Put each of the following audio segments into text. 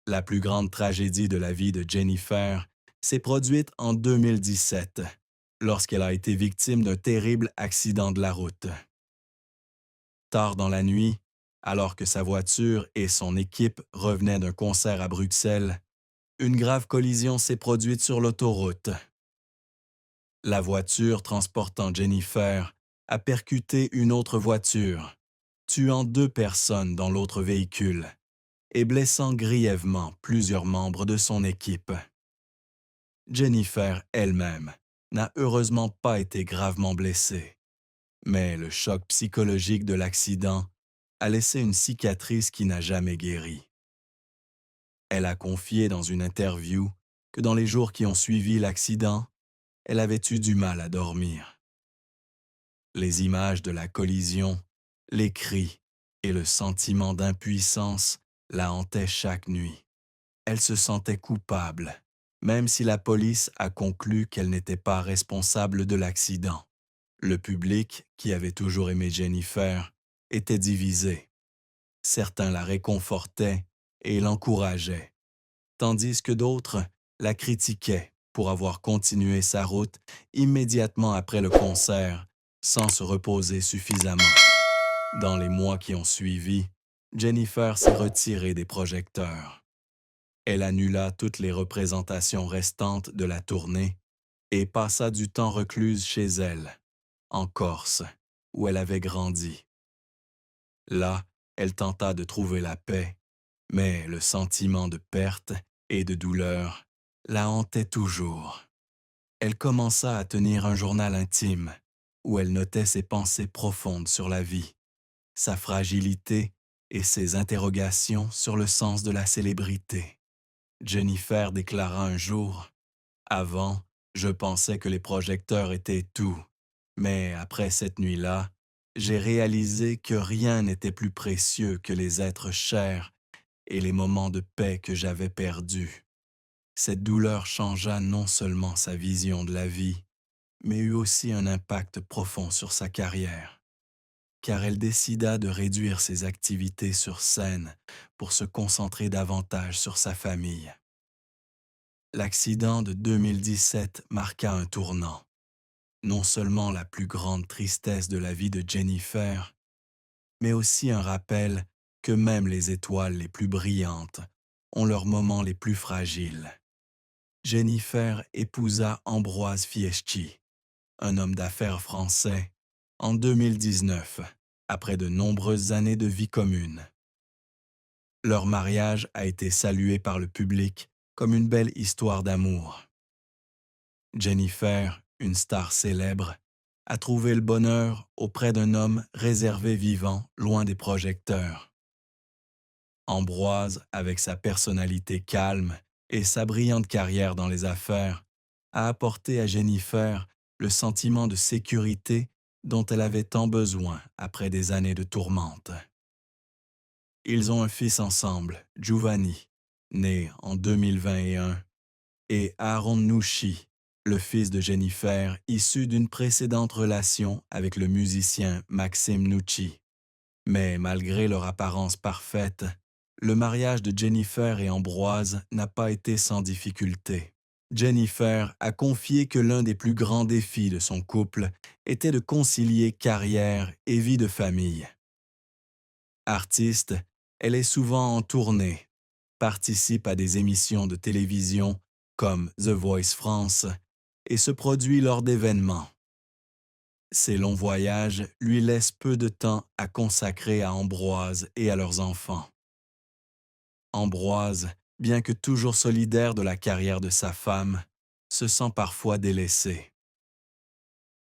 La plus grande tragédie de la vie de Jennifer s'est produite en 2017, lorsqu'elle a été victime d'un terrible accident de la route. Tard dans la nuit, alors que sa voiture et son équipe revenaient d'un concert à Bruxelles, une grave collision s'est produite sur l'autoroute. La voiture transportant Jennifer a percuté une autre voiture, tuant deux personnes dans l'autre véhicule et blessant grièvement plusieurs membres de son équipe. Jennifer elle-même n'a heureusement pas été gravement blessée, mais le choc psychologique de l'accident a laissé une cicatrice qui n'a jamais guéri. Elle a confié dans une interview que dans les jours qui ont suivi l'accident, elle avait eu du mal à dormir. Les images de la collision, les cris et le sentiment d'impuissance la hantaient chaque nuit. Elle se sentait coupable, même si la police a conclu qu'elle n'était pas responsable de l'accident. Le public, qui avait toujours aimé Jennifer, était divisé. Certains la réconfortaient et l'encourageaient, tandis que d'autres la critiquaient pour avoir continué sa route immédiatement après le concert sans se reposer suffisamment. Dans les mois qui ont suivi, Jennifer s'est retirée des projecteurs. Elle annula toutes les représentations restantes de la tournée et passa du temps recluse chez elle, en Corse, où elle avait grandi. Là, elle tenta de trouver la paix, mais le sentiment de perte et de douleur la hantait toujours. Elle commença à tenir un journal intime où elle notait ses pensées profondes sur la vie, sa fragilité et ses interrogations sur le sens de la célébrité. Jennifer déclara un jour: Avant, je pensais que les projecteurs étaient tout, mais après cette nuit-là, j'ai réalisé que rien n'était plus précieux que les êtres chers et les moments de paix que j'avais perdus. Cette douleur changea non seulement sa vision de la vie, mais eut aussi un impact profond sur sa carrière, car elle décida de réduire ses activités sur scène pour se concentrer davantage sur sa famille. L'accident de 2017 marqua un tournant, non seulement la plus grande tristesse de la vie de Jennifer, mais aussi un rappel que même les étoiles les plus brillantes ont leurs moments les plus fragiles. Jennifer épousa Ambroise Fieschi, un homme d'affaires français, en 2019, après de nombreuses années de vie commune. Leur mariage a été salué par le public comme une belle histoire d'amour. Jennifer, une star célèbre, a trouvé le bonheur auprès d'un homme réservé vivant loin des projecteurs. Ambroise, avec sa personnalité calme et sa brillante carrière dans les affaires, a apporté à Jennifer le sentiment de sécurité dont elle avait tant besoin après des années de tourmente. Ils ont un fils ensemble, Giovanni, né en 2021, et Aaron Nucci, le fils de Jennifer, issu d'une précédente relation avec le musicien Maxime Nucci. Mais malgré leur apparence parfaite, le mariage de Jennifer et Ambroise n'a pas été sans difficulté. Jennifer a confié que l'un des plus grands défis de son couple était de concilier carrière et vie de famille. Artiste, elle est souvent en tournée, participe à des émissions de télévision comme The Voice France et se produit lors d'événements. Ces longs voyages lui laissent peu de temps à consacrer à Ambroise et à leurs enfants. Ambroise, bien que toujours solidaire de la carrière de sa femme, se sent parfois délaissé.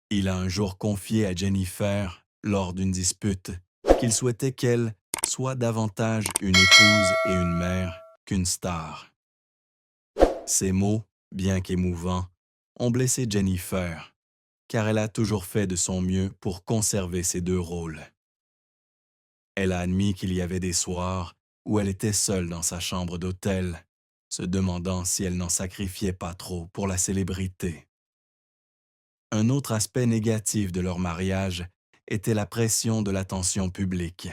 Il a un jour confié à Jennifer, lors d'une dispute, qu'il souhaitait qu'elle soit davantage une épouse et une mère qu'une star. Ces mots, bien qu'émouvants, ont blessé Jennifer, car elle a toujours fait de son mieux pour conserver ces deux rôles. Elle a admis qu'il y avait des soirs où elle était seule dans sa chambre d'hôtel, se demandant si elle n'en sacrifiait pas trop pour la célébrité. Un autre aspect négatif de leur mariage était la pression de l'attention publique.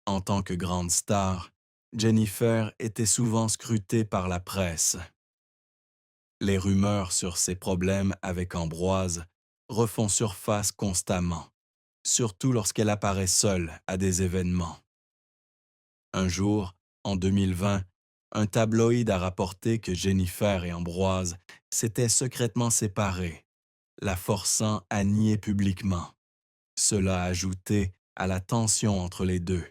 En tant que grande star, Jennifer était souvent scrutée par la presse. Les rumeurs sur ses problèmes avec Ambroise refont surface constamment, surtout lorsqu'elle apparaît seule à des événements. Un jour, en 2020, un tabloïd a rapporté que Jennifer et Ambroise s'étaient secrètement séparés, la forçant à nier publiquement. Cela a ajouté à la tension entre les deux,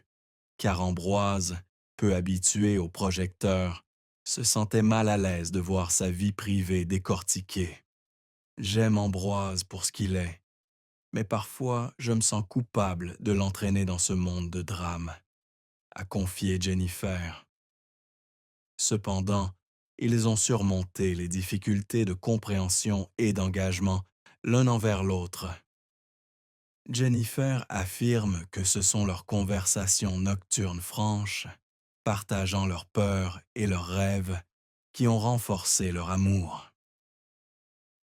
car Ambroise, peu habitué aux projecteurs, se sentait mal à l'aise de voir sa vie privée décortiquée. J'aime Ambroise pour ce qu'il est, mais parfois je me sens coupable de l'entraîner dans ce monde de drame, a confié Jennifer. Cependant, ils ont surmonté les difficultés de compréhension et d'engagement l'un envers l'autre. Jennifer affirme que ce sont leurs conversations nocturnes franches, partageant leurs peurs et leurs rêves, qui ont renforcé leur amour.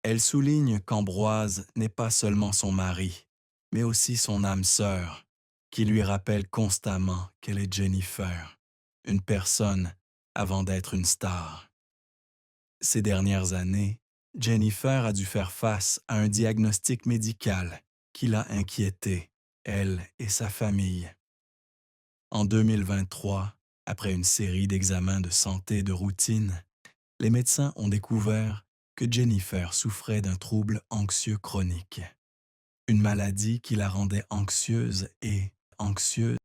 Elle souligne qu'Ambroise n'est pas seulement son mari, mais aussi son âme sœur, qui lui rappelle constamment qu'elle est Jennifer, une personne avant d'être une star. Ces dernières années, Jennifer a dû faire face à un diagnostic médical qui l'a inquiétée, elle et sa famille. En 2023, après une série d'examens de santé de routine, les médecins ont découvert que Jennifer souffrait d'un trouble anxieux chronique, une maladie qui la rendait anxieuse et anxieuse